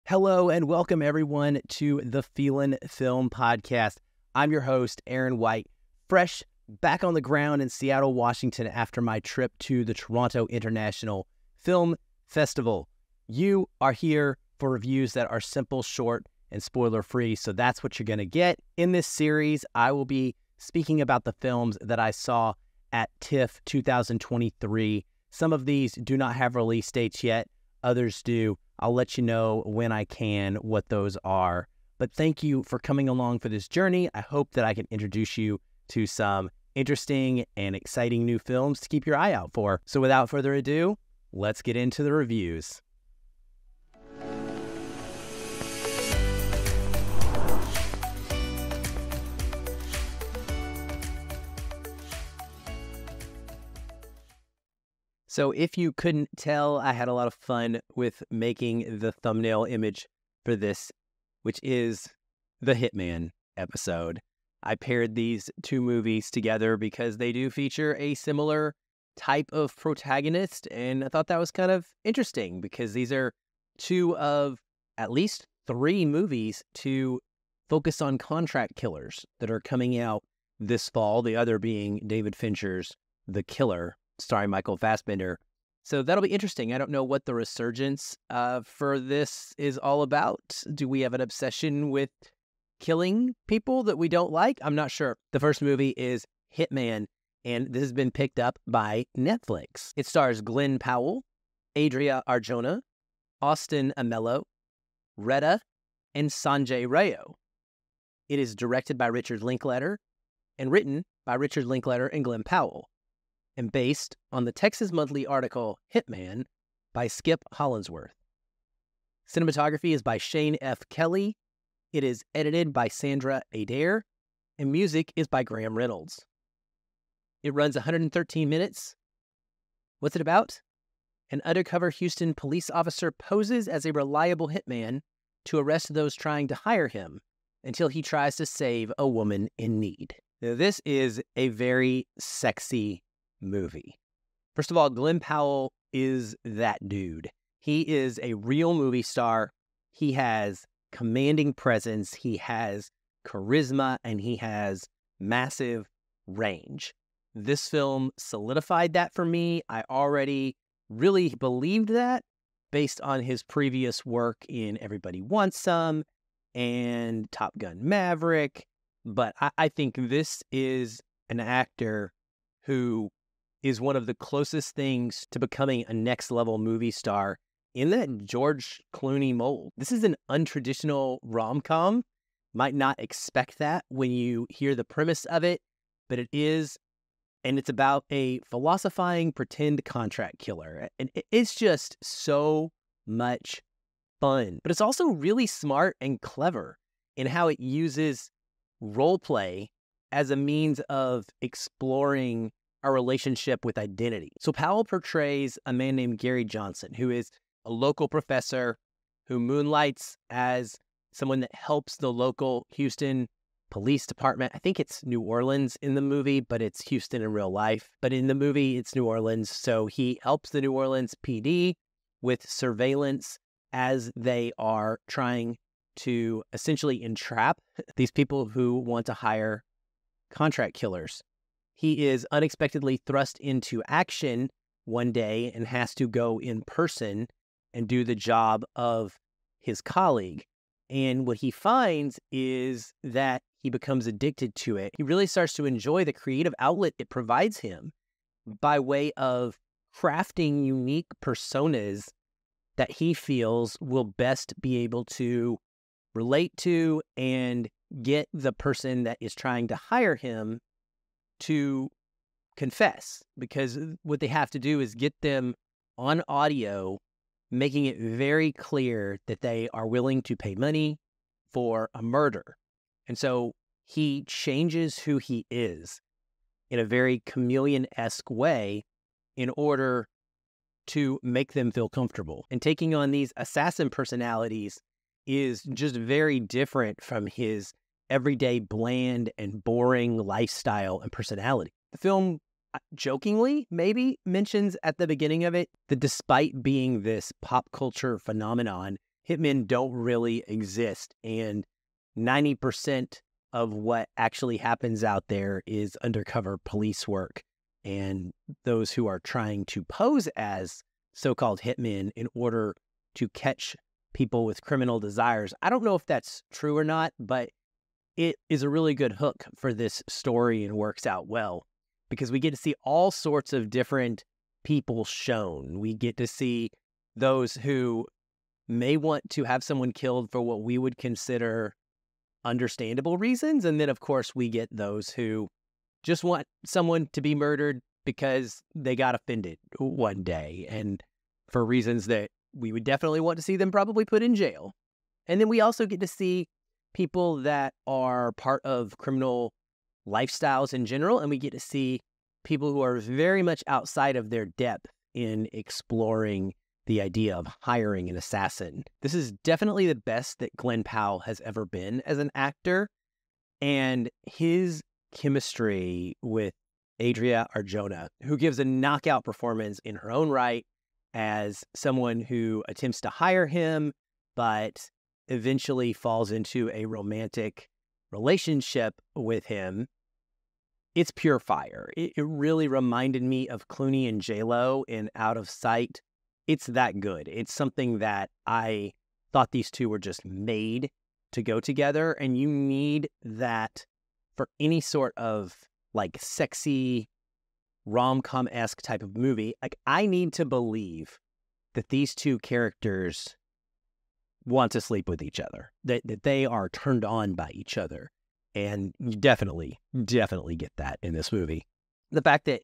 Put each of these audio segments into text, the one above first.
Hello and welcome everyone to the Feelin' Film Podcast. I'm your host, Aaron White, fresh back on the ground in Seattle, Washington after my trip to the Toronto International Film Festival. You are here for reviews that are simple, short, and spoiler-free, so that's what you're going to get. In this series, I will be speaking about the films that I saw at TIFF 2023. Some of these do not have release dates yet, others do. I'll let you know when I can what those are. But thank you for coming along for this journey. I hope that I can introduce you to some interesting and exciting new films to keep your eye out for. So without further ado, let's get into the reviews. So if you couldn't tell, I had a lot of fun with making the thumbnail image for this, which is the Hitman episode. I paired these two movies together because they do feature a similar type of protagonist, and I thought that was kind of interesting because these are two of at least three movies to focus on contract killers that are coming out this fall, the other being David Fincher's The Killer, starring Michael Fassbender. So that'll be interesting. I don't know what the resurgence for this is all about. Do we have an obsession with killing people that we don't like? I'm not sure. The first movie is Hitman, and this has been picked up by Netflix. It stars Glen Powell, Adria Arjona, Austin Amello, Retta, and Sanjay Rayo. It is directed by Richard Linklater and written by Richard Linklater and Glen Powell, and based on the Texas Monthly article Hitman by Skip Hollandsworth. Cinematography is by Shane F. Kelly. It is edited by Sandra Adair, and music is by Graham Reynolds. It runs 113 minutes. What's it about? An undercover Houston police officer poses as a reliable hitman to arrest those trying to hire him until he tries to save a woman in need. Now, this is a very sexy movie. First of all, Glen Powell is that dude. He is a real movie star. He has commanding presence, he has charisma, and he has massive range. This film solidified that for me. I already really believed that based on his previous work in Everybody Wants Some and Top Gun Maverick, but I think this is an actor who is one of the closest things to becoming a next-level movie star in that George Clooney mold. This is an untraditional rom-com. Might not expect that when you hear the premise of it, but it is, and it's about a philosophizing pretend contract killer. And it's just so much fun. But it's also really smart and clever in how it uses role play as a means of exploring our relationship with identity. So Powell portrays a man named Gary Johnson, who is a local professor who moonlights as someone that helps the local Houston police department. I think it's New Orleans in the movie, but it's Houston in real life. But in the movie, it's New Orleans. So he helps the New Orleans PD with surveillance as they are trying to essentially entrap these people who want to hire contract killers. He is unexpectedly thrust into action one day and has to go in person and do the job of his colleague. And what he finds is that he becomes addicted to it. He really starts to enjoy the creative outlet it provides him by way of crafting unique personas that he feels will best be able to relate to and get the person that is trying to hire him to confess, because what they have to do is get them on audio, making it very clear that they are willing to pay money for a murder. And so he changes who he is in a very chameleon-esque way in order to make them feel comfortable. And taking on these assassin personalities is just very different from his everyday bland and boring lifestyle and personality. The film jokingly maybe mentions at the beginning of it that despite being this pop culture phenomenon, hitmen don't really exist, and 90% of what actually happens out there is undercover police work, and those who are trying to pose as so-called hitmen in order to catch people with criminal desires. I don't know if that's true or not, but it is a really good hook for this story and works out well because we get to see all sorts of different people shown. We get to see those who may want to have someone killed for what we would consider understandable reasons. And then, of course, we get those who just want someone to be murdered because they got offended one day and for reasons that we would definitely want to see them probably put in jail. And then we also get to see people that are part of criminal lifestyles in general, and we get to see people who are very much outside of their depth in exploring the idea of hiring an assassin. This is definitely the best that Glen Powell has ever been as an actor, and his chemistry with Adria Arjona, who gives a knockout performance in her own right as someone who attempts to hire him, but eventually falls into a romantic relationship with him. It's pure fire. It really reminded me of Clooney and J-Lo in Out of Sight. It's that good. It's something that I thought these two were just made to go together, and you need that for any sort of like sexy rom-com-esque type of movie. Like, I need to believe that these two characters want to sleep with each other, that they are turned on by each other. And you definitely get that in this movie. The fact that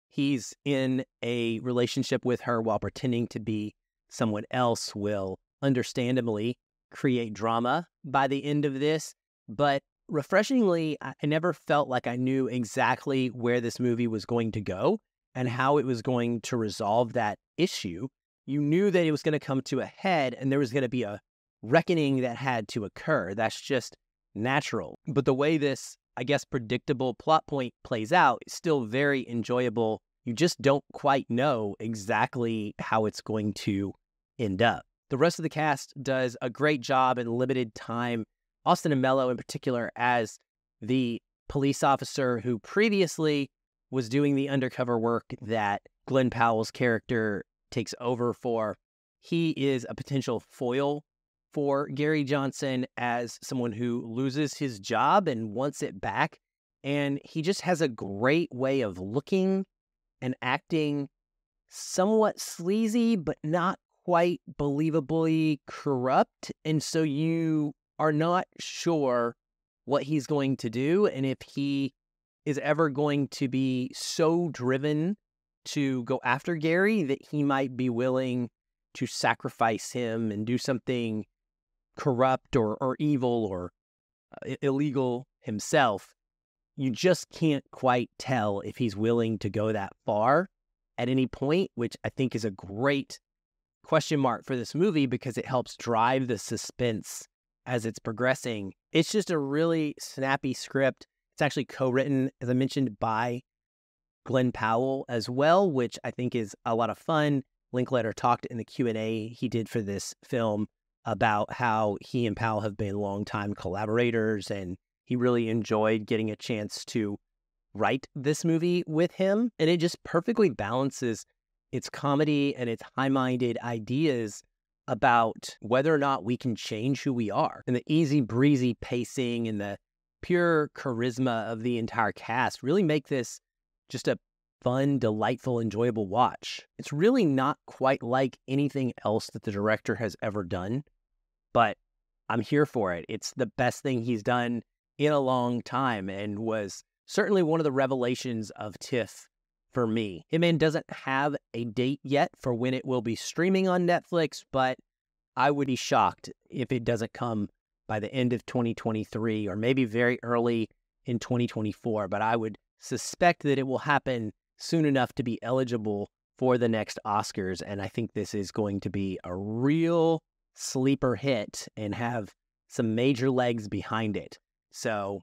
he's in a relationship with her while pretending to be someone else will understandably create drama by the end of this. But refreshingly, I never felt like I knew exactly where this movie was going to go and how it was going to resolve that issue. You knew that it was going to come to a head and there was going to be a reckoning that had to occur. That's just natural. But the way this, I guess, predictable plot point plays out is still very enjoyable. You just don't quite know exactly how it's going to end up. The rest of the cast does a great job in limited time. Austin Amello in particular as the police officer who previously was doing the undercover work that Glen Powell's character takes over for. He is a potential foil for Gary Johnson as someone who loses his job and wants it back. And he just has a great way of looking and acting somewhat sleazy, but not quite believably corrupt. And so you are not sure what he's going to do and if he is ever going to be so driven to go after Gary that he might be willing to sacrifice him and do something corrupt or evil or illegal himself. You just can't quite tell if he's willing to go that far at any point, which I think is a great question mark for this movie because it helps drive the suspense as it's progressing. It's just a really snappy script. It's actually co-written, as I mentioned, by Glen Powell as well, which I think is a lot of fun. Linklater talked in the Q&A he did for this film about how he and Powell have been longtime collaborators, and he really enjoyed getting a chance to write this movie with him. And it just perfectly balances its comedy and its high-minded ideas about whether or not we can change who we are. And the easy breezy pacing and the pure charisma of the entire cast really make this just a fun, delightful, enjoyable watch. It's really not quite like anything else that the director has ever done, but I'm here for it. It's the best thing he's done in a long time and was certainly one of the revelations of TIFF for me. Hitman doesn't have a date yet for when it will be streaming on Netflix, but I would be shocked if it doesn't come by the end of 2023 or maybe very early in 2024. But I would suspect that it will happen soon enough to be eligible for the next Oscars. And I think this is going to be a real sleeper hit and have some major legs behind it. So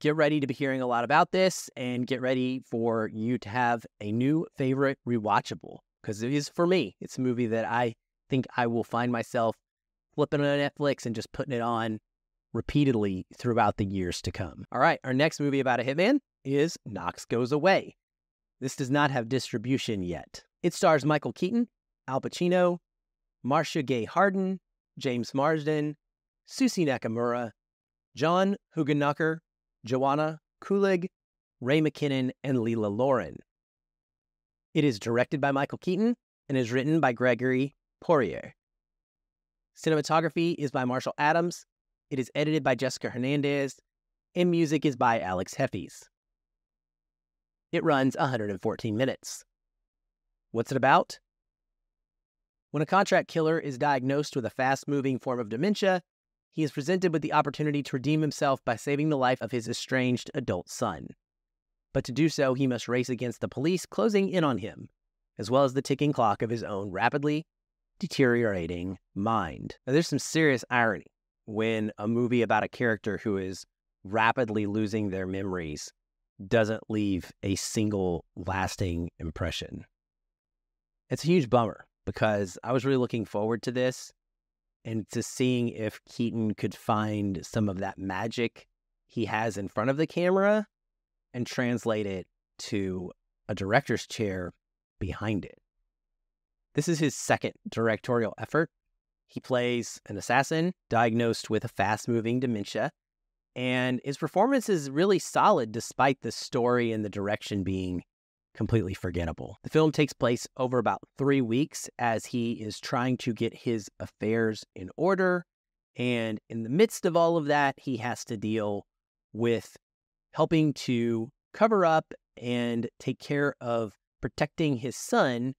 get ready to be hearing a lot about this and get ready for you to have a new favorite rewatchable, because it is, for me, it's a movie that I think I will find myself flipping on Netflix and just putting it on repeatedly throughout the years to come. All right, our next movie about a hitman is Knox Goes Away. This does not have distribution yet. It stars Michael Keaton, Al Pacino, Marcia Gay Harden, James Marsden, Susie Nakamura, John Hugenacker, Joanna Kulig, Ray McKinnon, and Leela Lauren. It is directed by Michael Keaton and is written by Gregory Poirier. Cinematography is by Marshall Adams. It is edited by Jessica Hernandez, and music is by Alex Heffes. It runs 114 minutes. What's it about? When a contract killer is diagnosed with a fast-moving form of dementia, he is presented with the opportunity to redeem himself by saving the life of his estranged adult son. But to do so, he must race against the police closing in on him, as well as the ticking clock of his own rapidly deteriorating mind. Now, there's some serious irony when a movie about a character who is rapidly losing their memories doesn't leave a single lasting impression. It's a huge bummer because I was really looking forward to this and to seeing if Keaton could find some of that magic he has in front of the camera and translate it to a director's chair behind it. This is his second directorial effort. He plays an assassin diagnosed with a fast-moving dementia, and his performance is really solid despite the story and the direction being completely forgettable. The film takes place over about 3 weeks as he is trying to get his affairs in order, and in the midst of all of that, he has to deal with helping to cover up and take care of protecting his son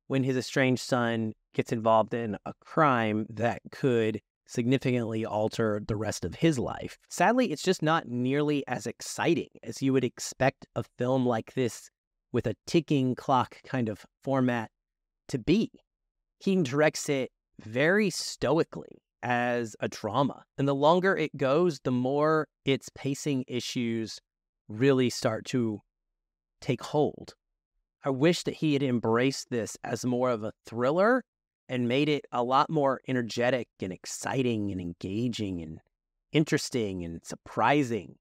when his estranged son gets involved in a crime that could significantly alter the rest of his life. Sadly, it's just not nearly as exciting as you would expect a film like this with a ticking clock kind of format to be. Keaton directs it very stoically as a drama. And the longer it goes, the more its pacing issues really start to take hold. I wish that he had embraced this as more of a thriller and made it a lot more energetic and exciting and engaging and interesting and surprising.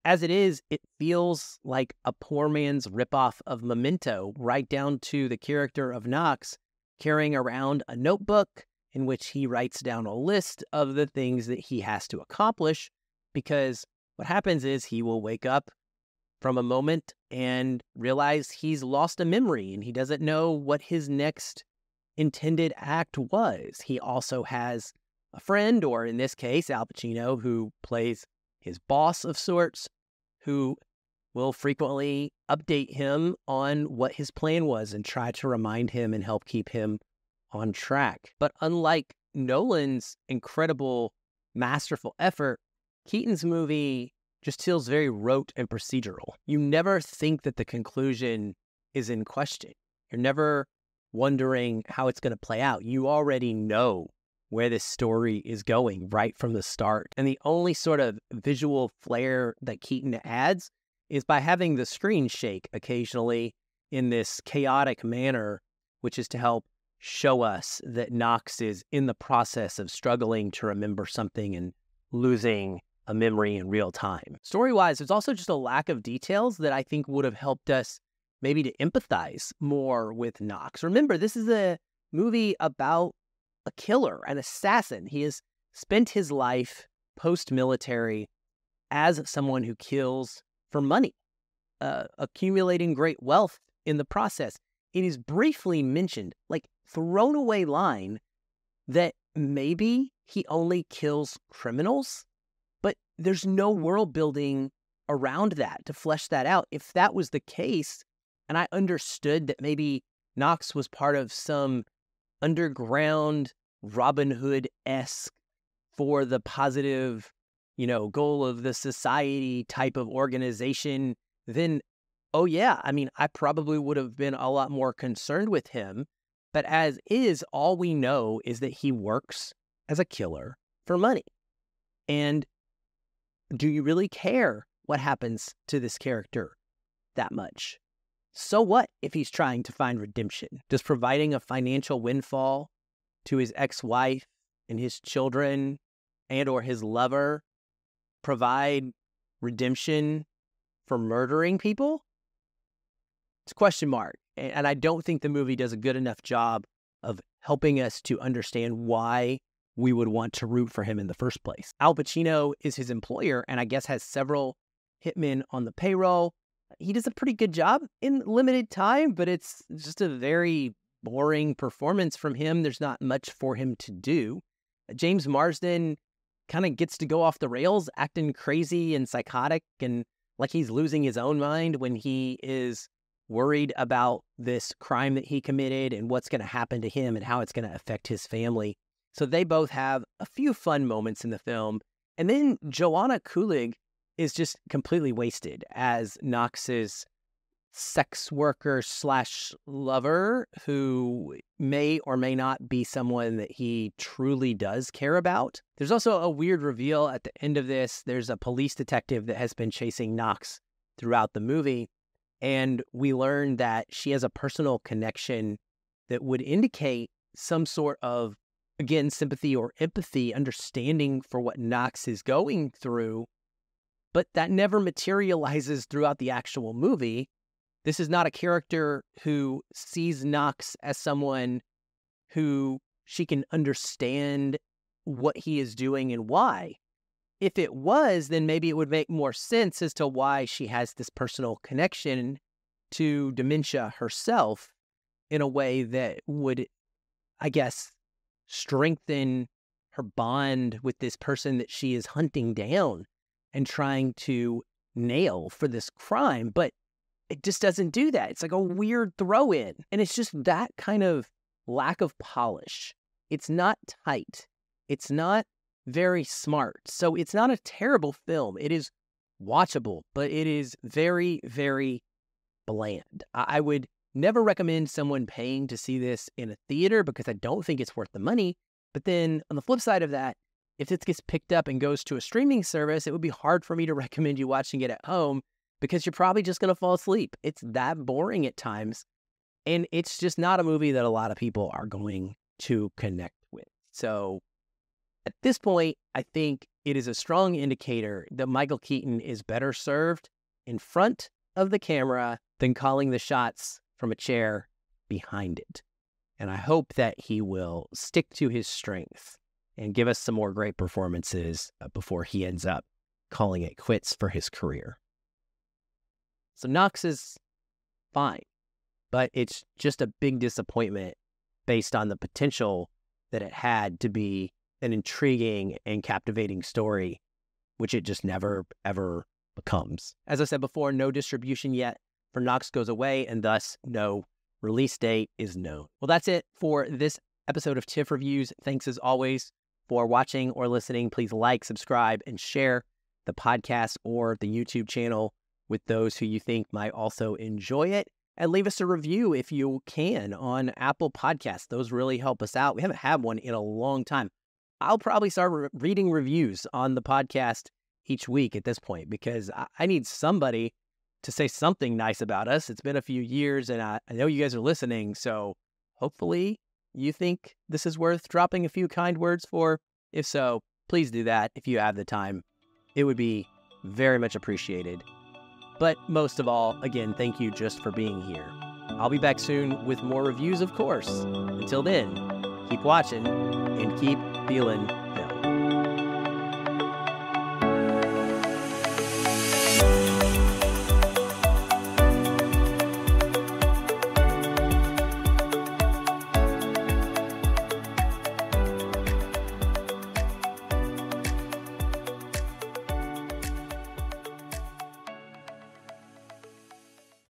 As it is, it feels like a poor man's ripoff of Memento, right down to the character of Knox carrying around a notebook in which he writes down a list of the things that he has to accomplish, because what happens is he will wake up from a moment and realize he's lost a memory and he doesn't know what his next intended act was. He also has a friend, or in this case, Al Pacino, who plays his boss of sorts, who will frequently update him on what his plan was and try to remind him and help keep him on track. But unlike Nolan's incredible, masterful effort, Keaton's movie just feels very rote and procedural. You never think that the conclusion is in question. You're never wondering how it's going to play out. You already know where this story is going right from the start. And the only sort of visual flair that Keaton adds is by having the screen shake occasionally in this chaotic manner, which is to help show us that Knox is in the process of struggling to remember something and losing a memory in real time. Story-wise, there's also just a lack of details that I think would have helped us maybe to empathize more with Knox. Remember, this is a movie about a killer, an assassin. He has spent his life post-military as someone who kills for money, accumulating great wealth in the process. It is briefly mentioned, like thrown away line, that maybe he only kills criminals, but there's no world building around that to flesh that out. If that was the case, and I understood that maybe Knox was part of some underground Robin Hood-esque for the positive, goal of the society type of organization, then, oh yeah, I probably would have been a lot more concerned with him. But as is, all we know is that he works as a killer for money. And do you really care what happens to this character that much? So what if he's trying to find redemption? Does providing a financial windfall to his ex-wife and his children and or his lover provide redemption for murdering people? It's a question mark. And I don't think the movie does a good enough job of helping us to understand why we would want to root for him in the first place. Al Pacino is his employer and I guess has several hitmen on the payroll. He does a pretty good job in limited time, but it's just a very boring performance from him. There's not much for him to do. James Marsden kind of gets to go off the rails, acting crazy and psychotic and like he's losing his own mind when he is worried about this crime that he committed and what's going to happen to him and how it's going to affect his family. So they both have a few fun moments in the film. And then Joanna Kulig is just completely wasted as Knox's sex worker / lover who may or may not be someone that he truly does care about. There's also a weird reveal at the end of this. There's a police detective that has been chasing Knox throughout the movie, and we learn that she has a personal connection that would indicate some sort of, again, sympathy or empathy, understanding for what Knox is going through, but that never materializes throughout the actual movie. This is not a character who sees Knox as someone who she can understand what he is doing and why. If it was, then maybe it would make more sense as to why she has this personal connection to dementia herself in a way that would, I guess, strengthen her bond with this person that she is hunting down and trying to nail for this crime. But it just doesn't do that. It's like a weird throw in. And it's just that kind of lack of polish. It's not tight. It's not very smart. So it's not a terrible film. It is watchable, but it is very, very bland. I would never recommend someone paying to see this in a theater because I don't think it's worth the money. But then on the flip side of that, if this gets picked up and goes to a streaming service, it would be hard for me to recommend you watching it at home because you're probably just going to fall asleep. It's that boring at times. And it's just not a movie that a lot of people are going to connect with. So at this point, I think it is a strong indicator that Michael Keaton is better served in front of the camera than calling the shots from a chair behind it. And I hope that he will stick to his strength and give us some more great performances before he ends up calling it quits for his career. So Knox is fine, but it's just a big disappointment based on the potential that it had to be an intriguing and captivating story, which it just never, ever becomes. As I said before, no distribution yet for Knox Goes Away, and thus no release date is known. Well, that's it for this episode of TIFF Reviews. Thanks as always for watching or listening. Please like, subscribe, and share the podcast or the YouTube channel with those who you think might also enjoy it. And leave us a review if you can on Apple Podcasts. Those really help us out. We haven't had one in a long time. I'll probably start reading reviews on the podcast each week at this point because I need somebody to say something nice about us. It's been a few years and I know you guys are listening. So hopefully you think this is worth dropping a few kind words for. If so, please do that if you have the time. It would be very much appreciated. But most of all, again, thank you just for being here. I'll be back soon with more reviews, of course. Until then, keep watching and keep feeling